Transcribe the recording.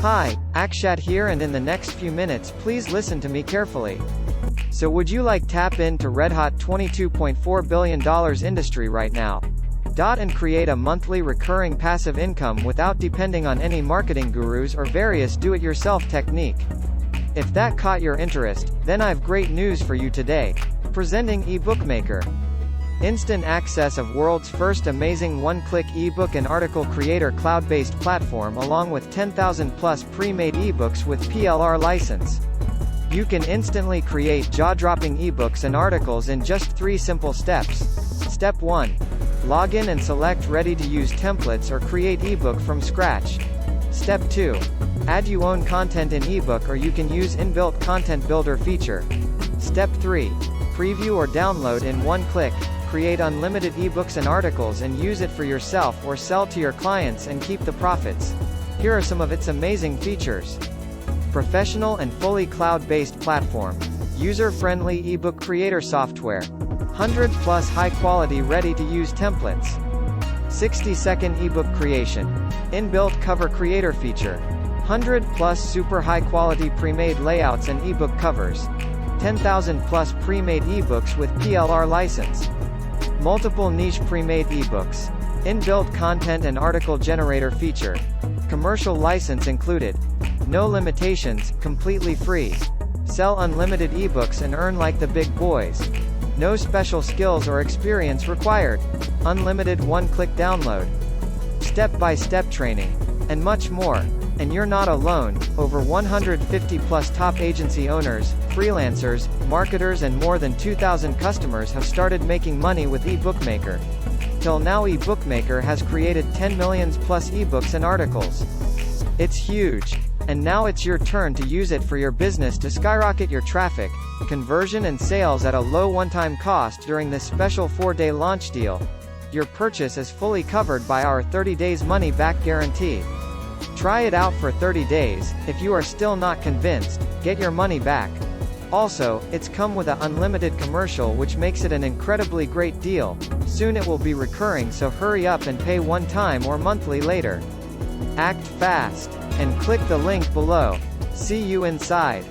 Hi, Akshat here, and in the next few minutes please listen to me carefully. So would you like tap into red hot $22.4 billion industry right now? And create a monthly recurring passive income without depending on any marketing gurus or various do-it-yourself technique. If that caught your interest, then I've great news for you today. Presenting eBookMaker. Instant access of world's first amazing one-click ebook and article creator cloud-based platform along with 10,000 plus pre-made ebooks with PLR license. You can instantly create jaw-dropping ebooks and articles in just 3 simple steps. Step 1. Log in and select ready-to-use templates or create ebook from scratch. Step 2. Add your own content in ebook, or you can use Inbuilt content builder feature. Step 3. Preview or download in one click. Create unlimited ebooks and articles and use it for yourself or sell to your clients and keep the profits. Here are some of its amazing features. Professional and fully cloud-based platform. User-friendly ebook creator software. 100 plus high-quality ready-to-use templates. 60-second ebook creation. Inbuilt cover creator feature. 100 plus super high-quality pre-made layouts and ebook covers. 10,000 plus pre-made ebooks with PLR license. Multiple niche premade ebooks. Inbuilt content and article generator feature. Commercial license included. No limitations, completely free. Sell unlimited ebooks and earn like the big boys. No special skills or experience required. Unlimited one-click download. Step-by-step training. And much more. And you're not alone. Over 150 plus top agency owners, freelancers, marketers and more than 2,000 customers have started making money with eBookMaker. Till now eBookMaker has created 10 million plus ebooks and articles. It's huge. And now it's your turn to use it for your business to skyrocket your traffic, conversion and sales at a low one-time cost during this special 4-day launch deal. Your purchase is fully covered by our 30 days money-back guarantee. Try it out for 30 days. If you are still not convinced, get your money back. Also, it's come with an unlimited commercial, which makes it an incredibly great deal. Soon it will be recurring, so hurry up and pay one time or monthly later. Act fast. And click the link below. See you inside.